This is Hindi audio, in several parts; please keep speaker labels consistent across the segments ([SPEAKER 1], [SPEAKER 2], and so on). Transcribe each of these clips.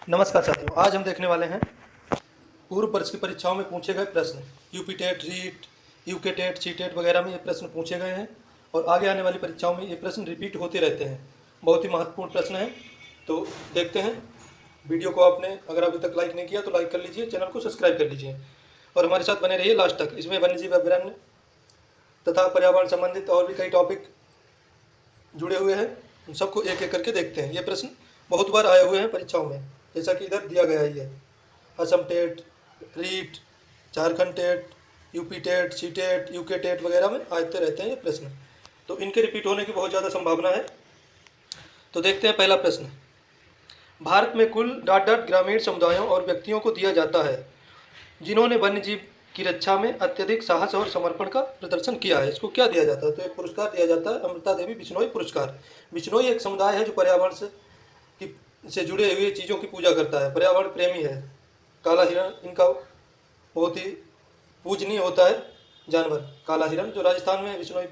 [SPEAKER 1] नमस्कार साथियों, आज हम देखने वाले हैं पूर्व वर्ष की परीक्षाओं में पूछे गए प्रश्न। UP TET, REET, UK TET, C TET वगैरह में ये प्रश्न पूछे गए हैं और आगे आने वाली परीक्षाओं में ये प्रश्न रिपीट होते रहते हैं। बहुत ही महत्वपूर्ण प्रश्न हैं, तो देखते हैं। वीडियो को आपने अगर अभी तक लाइक नहीं किया तो लाइक कर लीजिए, चैनल को सब्सक्राइब कर लीजिए और हमारे साथ बने रहिए लास्ट तक। इसमें वन्यजीव अभयारण्य तथा पर्यावरण संबंधित और भी कई टॉपिक जुड़े हुए हैं, उन सबको एक एक करके देखते हैं। ये प्रश्न बहुत बार आए हुए हैं परीक्षाओं में, जैसा कि इधर दिया गया ही है। Assam TET, REET, Jharkhand TET, UP TET, C TET, UK TET वगैरह में आते रहते हैं ये प्रश्न, तो इनके रिपीट होने की बहुत ज़्यादा संभावना है। तो देखते हैं पहला प्रश्न। भारत में कुल डॉट डॉट ग्रामीण समुदायों और व्यक्तियों को दिया जाता है जिन्होंने वन्य जीव की रक्षा में अत्यधिक साहस और समर्पण का प्रदर्शन किया है। इसको क्या दिया जाता है? तो एक पुरस्कार दिया जाता है, अमृता देवी बिश्नोई पुरस्कार। बिश्नोई एक समुदाय है जो पर्यावरण से जुड़े हुए चीज़ों की पूजा करता है, पर्यावरण प्रेमी है। काला हिरण इनका बहुत ही पूजनीय होता है जानवर, काला हिरण, जो राजस्थान में बिश्नोई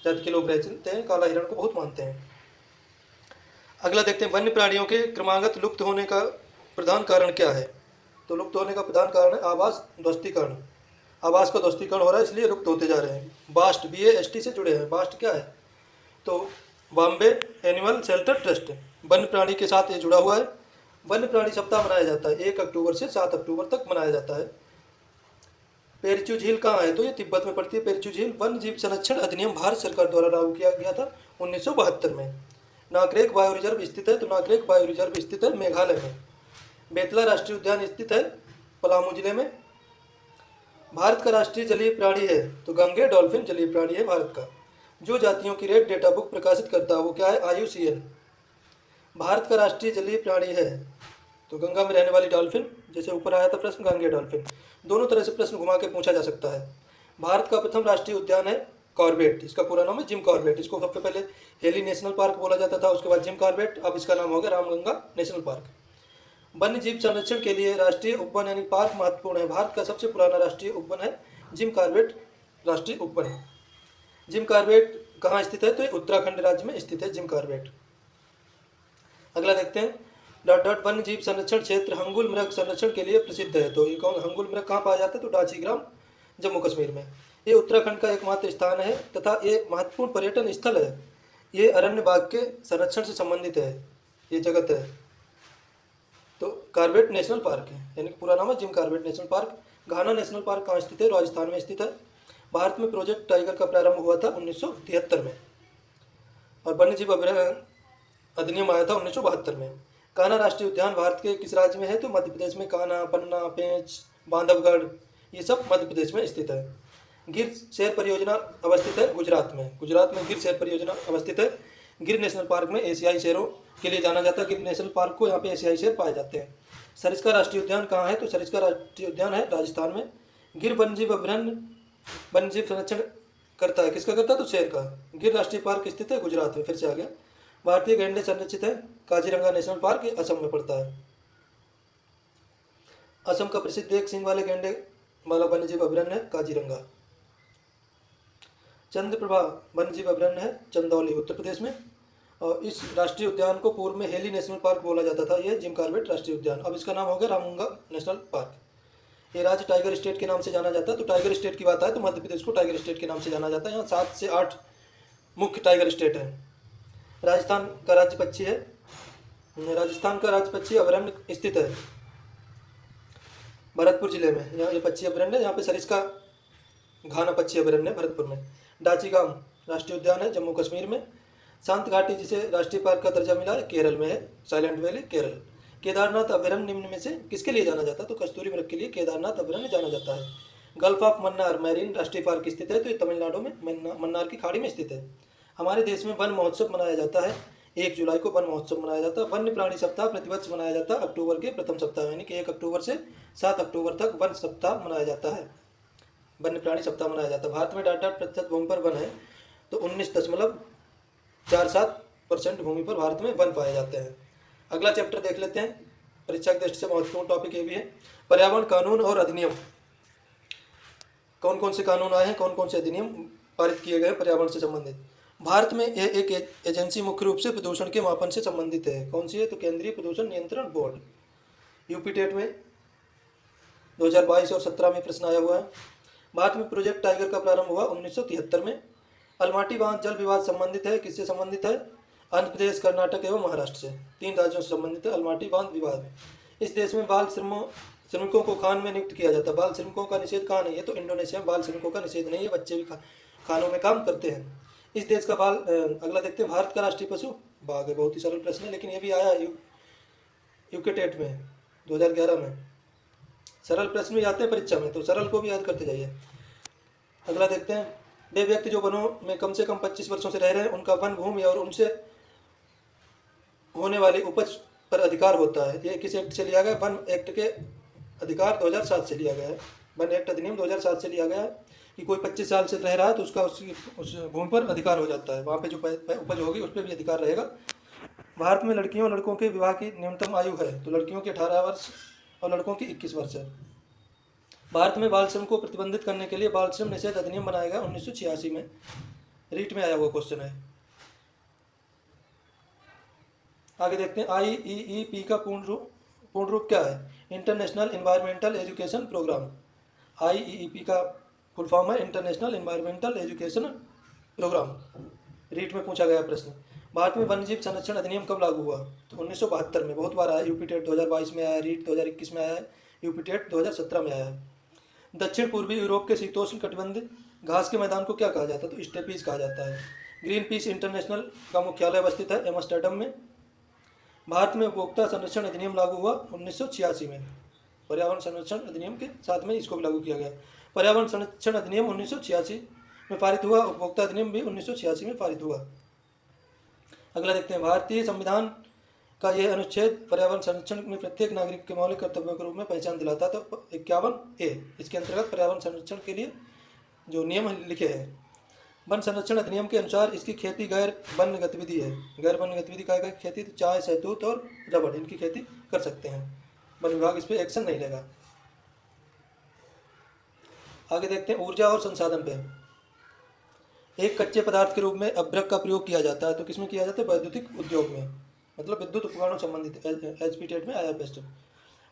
[SPEAKER 1] जाति के लोग रहते हैं, काला हिरण को बहुत मानते हैं। अगला देखते हैं, वन्य प्राणियों के क्रमागत लुप्त होने का प्रधान कारण क्या है? तो लुप्त होने का प्रधान कारण है आवास ध्वस्तीकरण। आवास का ध्वस्तीकरण हो रहा है, इसलिए लुप्त होते जा रहे हैं। बास्ट, BAST से जुड़े हैं। बास्ट क्या है? तो बॉम्बे एनिमल शेल्टर ट्रस्ट, वन्य प्राणी के साथ ये जुड़ा हुआ है। वन्य प्राणी सप्ताह मनाया जाता है 1 अक्टूबर से 7 अक्टूबर तक मनाया जाता है। पेरिचू झील कहाँ है? तो ये तिब्बत में पड़ती है। पेरिचू झील वन्य जीव संरक्षण अधिनियम भारत सरकार द्वारा लागू किया गया था 1972 में। नागरेक बायो रिजर्व स्थित है, तो नागरेक बायो रिजर्व स्थित है मेघालय में। बेतला राष्ट्रीय उद्यान स्थित है पलामू जिले में। भारत का राष्ट्रीय जलीय प्राणी है, तो गंगे डॉल्फिन जलीय प्राणी है भारत का। जो जातियों की रेड डेटा बुक प्रकाशित करता है वो क्या है? IUCN। भारत का राष्ट्रीय जलीय प्राणी है, तो गंगा में रहने वाली डॉल्फिन, जैसे ऊपर आया था प्रश्न, गंगे डॉल्फिन। दोनों तरह से प्रश्न घुमा के पूछा जा सकता है। भारत का प्रथम राष्ट्रीय उद्यान है कॉर्बेट, इसका पूरा नाम है जिम कॉर्बेट। इसको सबसे पहले हेली नेशनल पार्क बोला जाता था, उसके बाद जिम कॉर्बेट, अब इसका नाम हो गया रामगंगा नेशनल पार्क। वन्य जीव संरक्षण के लिए राष्ट्रीय उपवन यानी पार्क महत्वपूर्ण है। भारत का सबसे पुराना राष्ट्रीय उपवन है जिम कॉर्बेट राष्ट्रीय उपवन है। जिम कॉर्बेट कहाँ स्थित है? तो ये उत्तराखंड राज्य में स्थित है जिम कॉर्बेट। अगला देखते हैं, डॉट डॉट वन्य जीव संरक्षण क्षेत्र हंगुल मृग संरक्षण के लिए प्रसिद्ध है। तो ये कौन? हंगुल मृग कहाँ पाया जाता है? तो डाची ग्राम, जम्मू कश्मीर में। ये उत्तराखंड का एकमात्र स्थान है तथा ये महत्वपूर्ण पर्यटन स्थल है। ये अरण्य बाग के संरक्षण से संबंधित है, ये जगत है। तो कॉर्बेट नेशनल पार्क है, यानी कि पूरा नाम है जिम कॉर्बेट नेशनल पार्क। घाना नेशनल पार्क कहाँ स्थित है? राजस्थान में स्थित है। भारत में प्रोजेक्ट टाइगर का प्रारंभ हुआ था 1973 में और वन्य जीव अधिनियम आया था 1972 में। कान्हा राष्ट्रीय उद्यान भारत के किस राज्य में है? तो मध्य प्रदेश में। कान्हा, पन्ना, पेंच, बांधवगढ़, ये सब मध्य प्रदेश में स्थित है। गिर शेर परियोजना अवस्थित है गुजरात में। गुजरात में गिर शेर परियोजना अवस्थित है। गिर नेशनल पार्क में एशियाई शेरों के लिए जाना जाता है। गिर नेशनल पार्क को यहाँ पे एशियाई शेर पाए जाते हैं। सरिस्का राष्ट्रीय उद्यान कहाँ है? तो सरिस्का राष्ट्रीय उद्यान है राजस्थान में। गिर वन्यजीव अभयारण्य वन्यजीव संरक्षण करता है, किसका करता है? तो शेर का। गिर राष्ट्रीय पार्क स्थित है गुजरात में, फिर से आ गया। भारतीय गैंडे संरक्षित है काजीरंगा नेशनल पार्क, ये असम में पड़ता है। असम का प्रसिद्ध एक सींग वाले गैंडे वाला वन्यजीव अभयारण्य है काजीरंगा। चंद्रप्रभा वन्यजीव अभयारण्य है चंदौली, उत्तर प्रदेश में। और इस राष्ट्रीय उद्यान को पूर्व में हेली नेशनल पार्क बोला जाता था। ये जिम कॉर्बेट राष्ट्रीय उद्यान, अब इसका नाम हो गया रामगंगा नेशनल पार्क। ये राज्य टाइगर स्टेट के नाम से जाना जाता है। तो टाइगर स्टेट की बात आए तो मध्य प्रदेश को टाइगर स्टेट के नाम से जाना जाता है। यहाँ 7 से 8 मुख्य टाइगर स्टेट है। राजस्थान का राज्य पक्षी है, राजस्थान का राज्य पक्षी अभयारण्य स्थित है भरतपुर जिले में। यहाँ ये पक्षी अभयारण्य, यहाँ पे सरिस्का घाना पक्षी अभयारण्य भरतपुर में। डाचीगाम राष्ट्रीय उद्यान है जम्मू कश्मीर में। शांत घाटी जिसे राष्ट्रीय पार्क का दर्जा मिला है केरल में है, साइलेंट वैली केरल। केदारनाथ अभयारण्य निम्न में से किसके लिए जाना जाता है? तो कस्तूरी मृग के लिए केदारनाथ अभयारण्य जाना जाता है। गल्फ ऑफ मन्नार मैरीन राष्ट्रीय पार्क स्थित है, तो ये तमिलनाडु में मन्नार की खाड़ी में स्थित है। हमारे देश में वन महोत्सव मनाया जाता है, 1 जुलाई को वन महोत्सव मनाया जाता है। वन्य प्राणी सप्ताह प्रतिवर्ष मनाया जाता है अक्टूबर के प्रथम सप्ताह, यानी कि 1 अक्टूबर से 7 अक्टूबर तक वन सप्ताह मनाया जाता है, वन्य प्राणी सप्ताह मनाया जाता है। भारत में 8% भूमि पर वन है, तो 19.47% भूमि पर भारत में वन पाए जाते हैं। अगला चैप्टर देख लेते हैं, परीक्षा की दृष्टि से महत्वपूर्ण टॉपिक ये भी है, पर्यावरण कानून और अधिनियम। कौन कौन से कानून आए हैं, कौन कौन से अधिनियम पारित किए गए पर्यावरण से संबंधित। भारत में एक एजेंसी मुख्य रूप से प्रदूषण के मापन से संबंधित है। कौन सी है? तो केंद्रीय प्रदूषण नियंत्रण बोर्ड। यूपी टेट में 2022 और 17 में प्रश्न आया हुआ है। भारत में प्रोजेक्ट टाइगर का प्रारंभ हुआ 1973 में। अलमाटी बांध जल विवाद संबंधित है, किससे संबंधित है? आंध्र प्रदेश, कर्नाटक एवं महाराष्ट्र से, 3 राज्यों से संबंधित है अलमाटी बांध विवाद। इस देश में बाल श्रमिकों को खान में नियुक्त किया जाता है। बाल श्रमिकों का निषेध कहाँ नहीं है? तो इंडोनेशिया में बाल श्रमिकों का निषेध नहीं है, बच्चे भी खानों में काम करते हैं। इस देश का अगला देखते हैं, भारत का राष्ट्रीय पशु बाघ है। बहुत ही सरल प्रश्न है, लेकिन ये भी आया यूके टेट में 2011 में। सरल प्रश्न भी आते हैं परीक्षा में, तो सरल को भी याद करते जाइए। अगला देखते हैं, वे व्यक्ति जो वनों में कम से कम 25 वर्षों से रह रहे हैं उनका वन भूमि और उनसे होने वाली उपज पर अधिकार होता है। ये किस एक्ट से लिया गया? वन एक्ट के अधिकार 2007 से लिया गया है। वन एक्ट अधिनियम 2007 से लिया गया है कि कोई 25 साल से रह रहा है तो उसका उस भूमि पर अधिकार हो जाता है, वहाँ पे जो उपज होगी उस पर भी अधिकार रहेगा। भारत में लड़कियों और लड़कों के विवाह की न्यूनतम आयु है, तो लड़कियों की 18 वर्ष और लड़कों की 21 वर्ष है। भारत में बाल श्रम को प्रतिबंधित करने के लिए बाल श्रम निषेध अधिनियम बनाया गया 1986 में। रीट में आया हुआ क्वेश्चन है। आगे देखते हैं, IEEP का पूर्ण रूप क्या है? International environmental education programme. IEEP का फुल फॉर्म है international environmental education programme. REET में पूछा गया प्रश्न। भारत में वन्यजीव संरक्षण अधिनियम कब लागू हुआ? तो 1972 में। बहुत बार आया, यूपी टेट 2022 में आया, रीट 2021 में आया है, यूपी टेट 2017 में आया है। दक्षिण पूर्वी यूरोप के शीतोष्ण कटिबंध घास के मैदान को क्या कहा जाता है? तो स्टेपीज कहा जाता है। ग्रीन पीस इंटरनेशनल का मुख्यालय अवस्थित है एम्स्टर्डम में। भारत में उपभोक्ता संरक्षण अधिनियम लागू हुआ 1986 में। पर्यावरण संरक्षण अधिनियम के साथ में इसको भी लागू किया गया। पर्यावरण संरक्षण अधिनियम 1986 में पारित हुआ, उपभोक्ता अधिनियम भी 1986 में पारित हुआ। अगला देखते हैं, भारतीय संविधान का यह अनुच्छेद पर्यावरण संरक्षण में प्रत्येक नागरिक के मौलिक कर्तव्यों के रूप में पहचान दिलाता है। तो 51A इसके अंतर्गत पर्यावरण संरक्षण के लिए जो नियम लिखे हैं। वन संरक्षण अधिनियम के अनुसार इसकी खेती गैर वन गतिविधि है। गैर वन गतिविधि का खेती तो चाय, शहतूत और रबड़ इनकी खेती कर सकते हैं। वन विभाग इस पर एक्शन नहीं लेगा। आगे देखते हैं, ऊर्जा और संसाधन पे। एक कच्चे पदार्थ के रूप में अभ्रक का प्रयोग किया जाता है, तो किसमें किया जाता है? वैद्युतिक उद्योग में, मतलब विद्युत उपकरणों संबंधित। HP टेट में आया बेस्ट।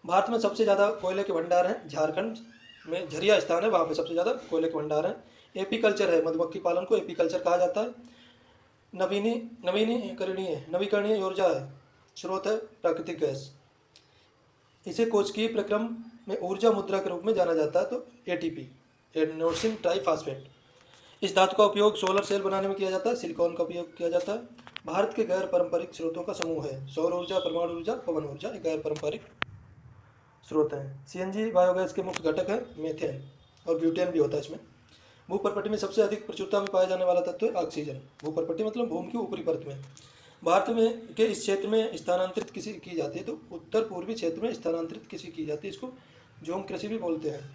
[SPEAKER 1] भारत में सबसे ज़्यादा कोयले के भंडार हैं झारखंड में, झरिया स्थान है, वहाँ पे सबसे ज़्यादा कोयले के भंडार हैं। एपीकल्चर है, मधुमक्खी पालन को एपीकल्चर कहा जाता है। नवीकरणीय ऊर्जा है, स्रोत है प्राकृतिक गैस। इसे कोशिकीय प्रक्रम में ऊर्जा मुद्रा के रूप में जाना जाता है, तो ATP एडेनोसिन ट्राइफॉस्फेट। इस धातु का उपयोग सोलर सेल बनाने में किया जाता है। सिलिकॉन का उपयोग किया जाता है। भारत के गैर पारंपरिक स्रोतों का समूह है, सौर ऊर्जा, परमाणु ऊर्जा, पवन ऊर्जा, गैर पारंपरिक स्रोत हैं। CNG बायोगैस के मुख्य घटक है मीथेन और ब्यूटेन भी होता है इसमें। भूप्रपट्टी में सबसे अधिक प्रचुरता में पाया जाने वाला तत्व है ऑक्सीजन। भूप्रपट्टी मतलब भूमि की ऊपरी परत में। भारत में के इस क्षेत्र में स्थानांतरित कृषि की जाती है, तो उत्तर पूर्वी क्षेत्र में स्थानांतरित कृषि की जाती है, इसको झूम कृषि भी बोलते हैं।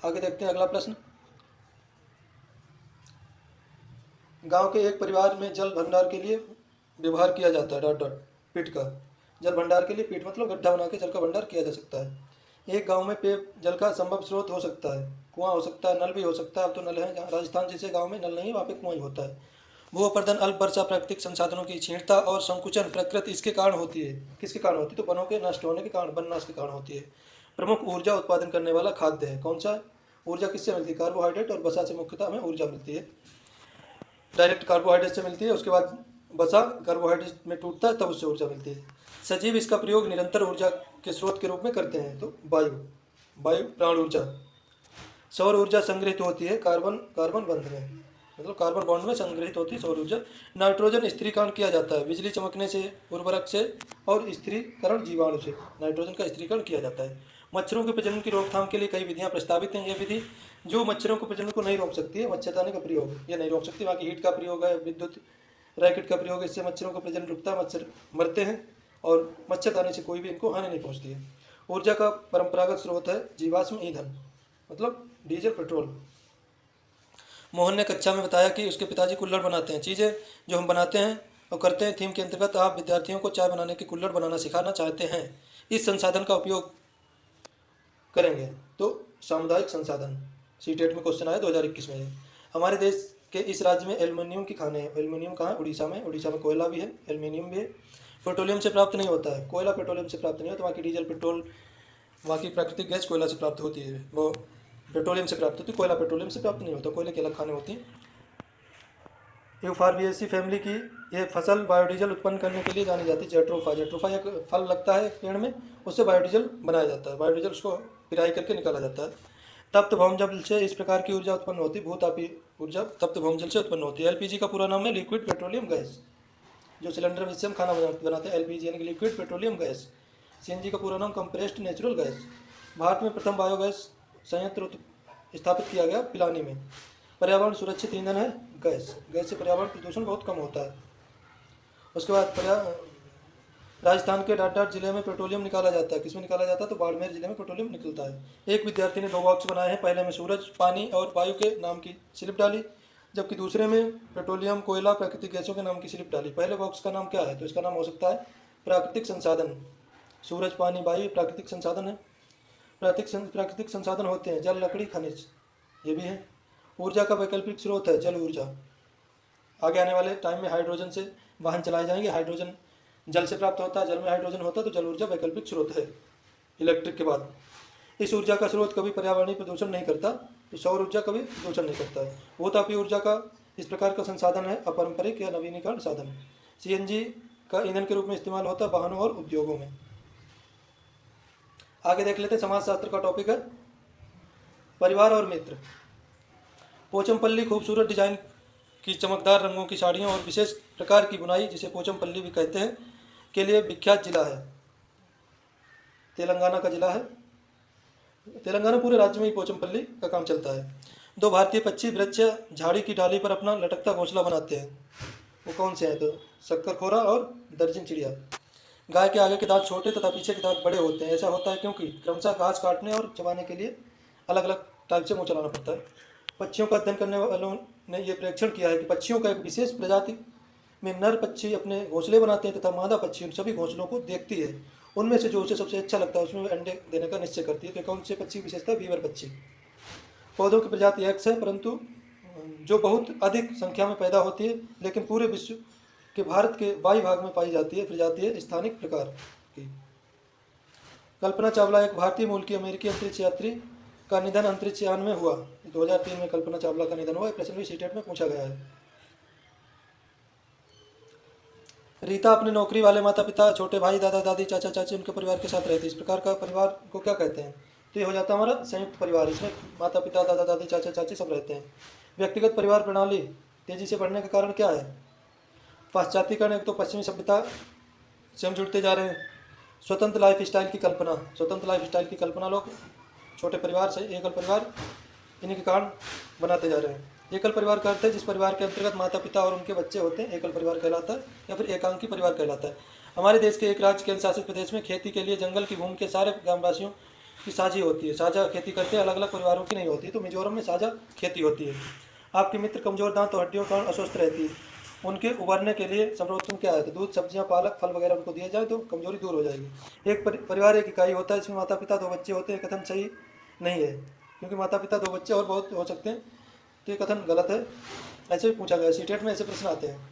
[SPEAKER 1] आगे देखते हैं अगला प्रश्न, गांव के एक परिवार में जल भंडार के लिए व्यवहार किया जाता है ... पीट का। जल भंडार के लिए पीट मतलब गड्ढा बना के जल का भंडार किया जा सकता है। एक गांव में पेय जल का संभव स्रोत हो सकता है, कुआं हो सकता है, नल भी हो सकता है। अब तो नल है, जहाँ राजस्थान जैसे गांव में नल नहीं है वहाँ पे कुआं ही होता है। भू अपर्दन, अल्प वर्षा, प्राकृतिक संसाधनों की क्षीणता और संकुचन प्रकृति इसके कारण होती है। किसके कारण होती है? तो वनों के नष्ट होने के कारण, वन नाश के कारण होती है। प्रमुख ऊर्जा उत्पादन करने वाला खाद्य है, कौन सा? ऊर्जा किससे मिलती है? कार्बोहाइड्रेट और वसा से मुख्यतः हमें ऊर्जा मिलती है। डायरेक्ट कार्बोहाइड्रेट से मिलती है, उसके बाद वसा कार्बोहाइड्रेट में टूटता है तब उससे ऊर्जा मिलती है। सजीव इसका प्रयोग निरंतर ऊर्जा के स्रोत के रूप में करते हैं, तो वायु प्राण ऊर्जा। सौर ऊर्जा संग्रहित होती है कार्बन बंध में, मतलब कार्बन बॉन्ड में संग्रहित होती है सौर ऊर्जा। नाइट्रोजन स्थिरीकरण किया जाता है बिजली चमकने से, उर्वरक से और स्थिरीकरण जीवाणु से। नाइट्रोजन का स्थिरीकरण किया जाता है। मच्छरों के प्रजनन की रोकथाम के लिए कई विधियां प्रस्तावित हैं। यह विधि जो मच्छरों के प्रजनन को नहीं रोक सकती है, मच्छरदानी का प्रयोग ये नहीं रोक सकती। बाकी हीट का प्रयोग है, विद्युत रैकेट का प्रयोग, इससे मच्छरों का प्रजनन रुकता है, मच्छर मरते हैं और मच्छरदानी से कोई भी इनको हानि नहीं पहुँचती है। ऊर्जा का परंपरागत स्रोत है जीवाश्म ईंधन, मतलब डीजल, पेट्रोल। मोहन ने कक्षा में बताया कि उसके पिताजी कुल्हड़ बनाते हैं। चीज़ें जो हम बनाते हैं और करते हैं थीम के अंतर्गत आप विद्यार्थियों को चाय बनाने की कुल्हड़ बनाना सिखाना चाहते हैं। इस संसाधन का उपयोग करेंगे, तो सामुदायिक संसाधन। CTET में क्वेश्चन आया 2021 में। हमारे देश के इस राज्य में एल्युमिनियम की खानें हैं। एल्युमिनियम कहाँ है? उड़ीसा में। उड़ीसा में कोयला भी है, एल्युमिनियम भी है। पेट्रोलियम से प्राप्त नहीं होता है, कोयला पेट्रोलियम से प्राप्त नहीं होता। वहाँ की डीजल, पेट्रोल, वहाँ की प्राकृतिक गैस कोयला से प्राप्त होती है, वो पेट्रोलियम से प्राप्त होती है। कोयला पेट्रोलियम से प्राप्त नहीं होता, कोयले की अलग खाने होती हैं। यूफॉर्बिएसी फैमिली की ये फसल बायोडीजल उत्पन्न करने के लिए जानी जाती है। जेट्रोफा, जेट्रोफा एक फल लगता है पेड़ में, उससे बायोडीजल बनाया जाता है। बायोडीजल उसको पिराई करके निकाला जाता है। तप्त भौमजल से इस प्रकार की ऊर्जा उत्पन्न होती है। भूतापी ऊर्जा तप्त भौमजल से उत्पन्न होती है। एलपीजी का पूरा नाम है लिक्विड पेट्रोलियम गैस, जो सिलेंडर में जिससे हम खाना बनाते हैं, एलपीजी यानी कि लिक्विड पेट्रोलियम गैस। सीएनजी का पूरा नाम कंप्रेस्ड नेचुरल गैस। भारत में प्रथम बायोगैस संयंत्र स्थापित किया गया पिलानी में। पर्यावरण सुरक्षित ईंधन है गैस, गैस से पर्यावरण प्रदूषण बहुत कम होता है। उसके बाद राजस्थान के डाट जिले में पेट्रोलियम निकाला जाता है। किसमें निकाला जाता है? तो बाड़मेर जिले में पेट्रोलियम निकलता है। एक विद्यार्थी ने 2 बॉक्स बनाए हैं। पहले में सूरज, पानी और वायु के नाम की स्लिप डाली, जबकि दूसरे में पेट्रोलियम, कोयला, प्राकृतिक गैसों के नाम की स्लिप डाली। पहले बॉक्स का नाम क्या है? तो इसका नाम हो सकता है प्राकृतिक संसाधन। सूरज, पानी, वायु प्राकृतिक संसाधन है। प्राकृतिक संसाधन होते हैं जल, लकड़ी, खनिज, ये भी है। ऊर्जा का वैकल्पिक स्रोत है जल ऊर्जा। आगे आने वाले टाइम में हाइड्रोजन से वाहन चलाए जाएंगे। हाइड्रोजन जल से प्राप्त होता है, जल में हाइड्रोजन होता है, तो जल ऊर्जा वैकल्पिक स्रोत है इलेक्ट्रिक के बाद। इस ऊर्जा का स्रोत कभी पर्यावरणीय प्रदूषण नहीं करता, तो सौर ऊर्जा कभी प्रदूषण नहीं करता है। भूतापीय ऊर्जा का इस प्रकार का संसाधन है अपारंपरिक या नवीनीकरण साधन। सीएनजी का ईंधन के रूप में इस्तेमाल होता है वाहनों और उद्योगों में। आगे देख लेते हैं, समाजशास्त्र का टॉपिक है परिवार और मित्र। पोचमपल्ली खूबसूरत डिजाइन की चमकदार रंगों की साड़ियों और विशेष प्रकार की बुनाई, जिसे पोचमपल्ली भी कहते हैं, के लिए विख्यात जिला है। तेलंगाना का जिला है। तेलंगाना पूरे राज्य में ही पोचमपल्ली का काम चलता है। 2 भारतीय पक्षी वृक्ष झाड़ी की डाली पर अपना लटकता घोंसला बनाते हैं। वो कौन से हैं? तो शक्करखोरा और दर्जन चिड़िया। गाय के आगे के दांत छोटे तथा पीछे के दांत बड़े होते हैं। ऐसा होता है क्योंकि क्रमशः घास काटने और चबाने के लिए अलग अलग टाइप से मुँह चलाना पड़ता है। पक्षियों का अध्ययन करने वालों ने यह परीक्षण किया है कि पक्षियों का एक विशेष प्रजाति में नर पक्षी अपने घोंसले बनाते हैं तथा मादा पक्षी उन सभी घोंसलों को देखती है। उनमें से जो उसे सबसे अच्छा लगता है उसमें वे अंडे देने का निश्चय करती है। तो कौन से पक्षी की विशेषता? बीवर पक्षी। पौधों की प्रजाति एक्स है, परंतु जो बहुत अधिक संख्या में पैदा होती है, लेकिन पूरे विश्व के भारत के वायु भाग में पाई जाती है प्रजाति है स्थानिक प्रकार की। कल्पना चावला एक भारतीय मूल की अमेरिकी अंतरिक्ष यात्री का निधन अंतरिक्ष यान में हुआ। 2003 में कल्पना चावला का निधन हुआ। प्रश्न भी सीटेट में पूछा गया है। रीता अपने नौकरी वाले माता पिता, छोटे भाई, दादा दादी, चाचा चाची, उनके परिवार के साथ रहती है। इस प्रकार का परिवार को क्या कहते हैं? तो ये हो जाता है हमारा संयुक्त परिवार। इसमें माता पिता, दादा दादी, चाचा चाची सब रहते हैं। व्यक्तिगत परिवार प्रणाली तेजी से बढ़ने का कारण क्या है? पाश्चात्यकरण, एक तो पश्चिमी सभ्यता से हम जुड़ते जा रहे हैं। स्वतंत्र लाइफ स्टाइल की कल्पना, स्वतंत्र लाइफ स्टाइल की कल्पना, लोग छोटे परिवार से एकल परिवार इन्हीं के कारण बनाते जा रहे हैं। एकल परिवार का अर्थ है जिस परिवार के अंतर्गत माता पिता और उनके बच्चे होते हैं, एकल परिवार कहलाता है, या फिर एकांकी परिवार कहलाता है। हमारे देश के एक राज्य केंद्र शासित प्रदेश में खेती के लिए जंगल की भूमि के सारे ग्रामवासियों की साझी होती है। साझा खेती करते हैं, अलग अलग परिवारों की नहीं होती। तो मिजोरम में साझा खेती होती है। आपके मित्र कमजोर दांत और हड्डियों के कारण अस्वस्थ रहती है, उनके उभरने के लिए सर्वोत्तम क्या है? तो दूध, सब्जियां, पालक, फल वगैरह उनको दिया जाए तो कमजोरी दूर हो जाएगी। एक परिवार एक इकाई होता है, इसमें माता पिता 2 बच्चे होते हैं। कथन सही नहीं है, क्योंकि माता पिता 2 बच्चे और बहुत हो सकते हैं, तो ये कथन गलत है। ऐसे भी पूछा गया, सीटेट में ऐसे प्रश्न आते हैं,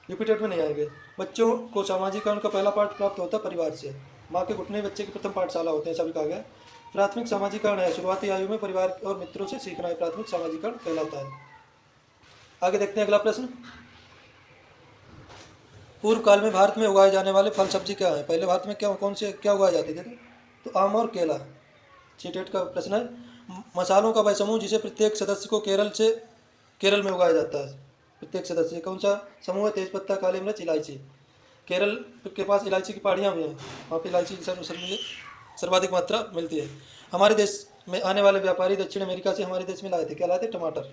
[SPEAKER 1] यूपीटेट में नहीं आएंगे। बच्चों को सामाजिकरण का पहला पाठ प्राप्त होता है परिवार से। माँ के घुटने बच्चे की प्रथम पाठशाला होते हैं, ऐसा भी कहा गया। प्राथमिक सामाजिकरण है शुरुआती आयु में परिवार और मित्रों से सीखना है, प्राथमिक सामाजिकरण कहलाता है। आगे देखते हैं अगला प्रश्न। पूर्व काल में भारत में उगाए जाने वाले फल सब्जी क्या है? पहले भारत में क्या उगाए जाते थे? तो आम और केला। सीटेट का प्रश्न है मसालों का वह समूह जिसे प्रत्येक सदस्य को केरल में उगाया जाता है। प्रत्येक सदस्य कौन सा समूह है? तेजपत्ता, काली मिर्च, इलायची। केरल के पास इलायची की पहाड़ियाँ भी हैं, वहाँ पर इलायची की सर्वाधिक मात्रा मिलती है। हमारे देश में आने वाले व्यापारी दक्षिण अमेरिका से हमारे देश में लाए थे, क्या लाए थे? टमाटर।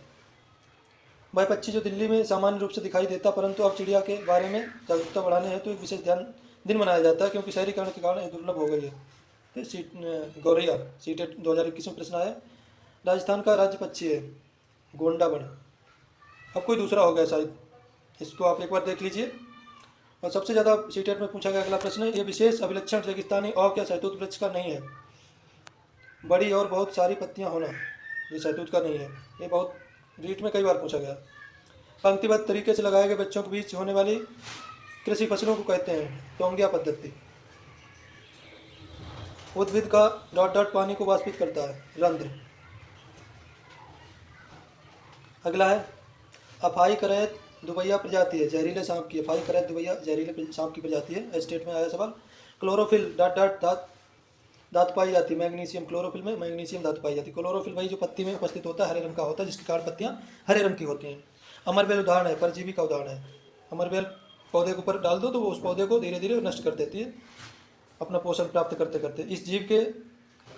[SPEAKER 1] वह पक्षी जो दिल्ली में सामान्य रूप से दिखाई देता, परंतु अब चिड़िया के बारे में जागरूकता बढ़ाने हेतु एक विशेष दिन मनाया जाता है, क्योंकि शहरीकरण के कारण ये दुर्लभ हो गई है। तो गौरैया सीटेट 2021 में प्रश्न आया। राजस्थान का राज्य पक्षी है गोंडाबड़। अब कोई दूसरा हो गया शायद, इसको आप एक बार देख लीजिए। और सबसे ज़्यादा सीटेट में पूछा गया अगला प्रश्न है, ये विशेष अभिलक्षण रेगिस्तानी और क्या शहतूत वृक्ष का नहीं है? बड़ी और बहुत सारी पत्तियां होना, ये शहतूत का नहीं है। ये बहुत रीट में कई बार पूछा गया। पंक्तिबद्ध तरीके से लगाए गए बच्चों के बीच होने वाली कृषि फसलों को कहते हैं? टोंगिया पद्धति। उद्भिद का डॉट डॉट पानी को वाष्पित करता है? रंध्र। अगला है अफाई करैत दुबैया प्रजाति है, जहरीले सांप की। अफाई करैत दुबैया जहरीले सांप की प्रजाति है। स्टेट में आया सवाल। क्लोरोफिल डॉट डॉट धातु पाई जाती है? मैग्नीशियम। क्लोरोफिल में मैग्नीशियम धातु पाई जाती है। क्लोरोफिल वही जो पत्ती में उपस्थित होता है, हरे रंग का होता है, जिसके कारण पत्तियां हरे रंग की होती हैं। अमरबेल उदाहरण है, परजीवी का उदाहरण है। अमरबेल पौधे के ऊपर डाल दो तो वो उस पौधे को धीरे धीरे नष्ट कर देती है, अपना पोषण प्राप्त करते करते। इस जीव के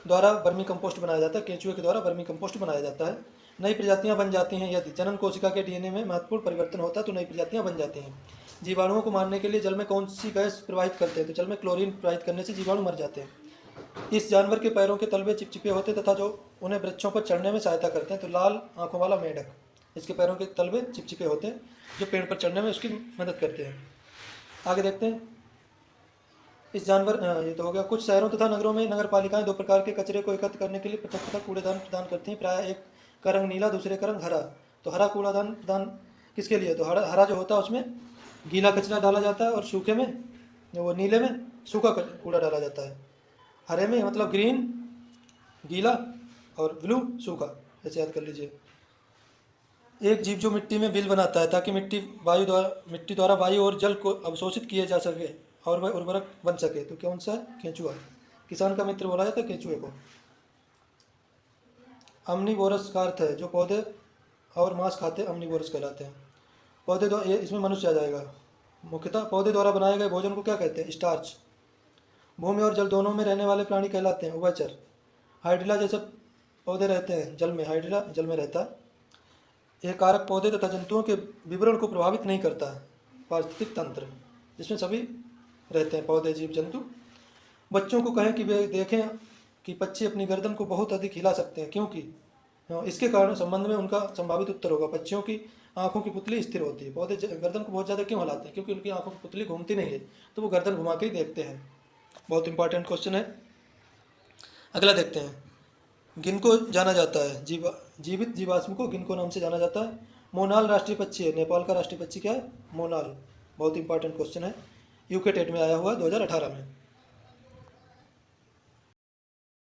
[SPEAKER 1] द्वारा वर्मी कंपोस्ट बनाया जाता है, केंचुए के द्वारा वर्मी कंपोस्ट बनाया जाता है। नई प्रजातियां बन जाती हैं यदि जनन कोशिका के डीएनए में महत्वपूर्ण परिवर्तन होता है तो नई प्रजातियां बन जाती हैं। जीवाणुओं को मारने के लिए जल में कौन सी गैस प्रवाहित करते हैं? तो जल में क्लोरीन प्रवाहित करने से जीवाणु मर जाते हैं। इस जानवर के पैरों के तलवे चिपचिपे होते हैं तथा जो उन्हें वृक्षों पर चढ़ने में सहायता करते हैं? तो लाल आंखों वाला मेंढक। इसके पैरों के तलवे चिपचिपे होते हैं जो पेड़ पर चढ़ने में उसकी मदद करते हैं। आगे देखते हैं इस जानवर ये तो हो गया। कुछ शहरों तथा नगरों में नगर पालिकाएं दो प्रकार के कचरे को एकत्र करने के लिए पृथक पृथक कूड़ेदान प्रदान करती हैं। प्रायः एक का रंग नीला, दूसरे का रंग हरा। तो हरा कूड़ादान प्रदान किसके लिए? तो हरा जो होता है उसमें गीला कचरा डाला जाता है और सूखे में, वो नीले में सूखा कूड़ा डाला जाता है। हरे में मतलब ग्रीन गीला और ब्लू सूखा, ऐसे याद कर लीजिए। एक जीव जो मिट्टी में बिल बनाता है ताकि मिट्टी द्वारा वायु और जल को अवशोषित किए जा सके और वह उर्वरक बन सके, तो कौन सा? केंचुआ। किसान का मित्र बोला जाता है केंचुए को। अम्निवोरस का अर्थ है जो पौधे और मांस खाते हैं, अम्निवोरस कहलाते हैं। पौधे द्वारा, इसमें मनुष्य आ जाएगा मुख्यतः। पौधे द्वारा बनाए गए भोजन को क्या कहते हैं? स्टार्च। भूमि और जल दोनों में रहने वाले प्राणी कहलाते हैं? उभयचर। हाइड्रिला जैसे पौधे रहते हैं जल में, हाइड्रिला जल में रहता है। यह कारक पौधे तथा जंतुओं के विवरण को प्रभावित नहीं करता है। पारिस्थितिक तंत्र, जिसमें सभी रहते हैं, पौधे जीव जंतु। बच्चों को कहें कि वे देखें कि पक्षी अपनी गर्दन को बहुत अधिक हिला सकते हैं, क्योंकि इसके कारण संबंध में उनका संभावित उत्तर होगा। पक्षियों की आंखों की पुतली स्थिर होती है। पौधे गर्दन को बहुत ज़्यादा क्यों हिलाते हैं? क्योंकि उनकी आंखों की पुतली घूमती नहीं है, तो वो गर्दन घुमा के ही देखते हैं। बहुत इंपॉर्टेंट क्वेश्चन है। अगला देखते हैं। गिनको जाना जाता है जीवित जीवाश्म को गिनको नाम से जाना जाता है। मोनाल राष्ट्रीय पक्षी है। नेपाल का राष्ट्रीय पक्षी क्या है? मोनाल। बहुत इंपॉर्टेंट क्वेश्चन है, यूके टेट में आया हुआ 2018 में।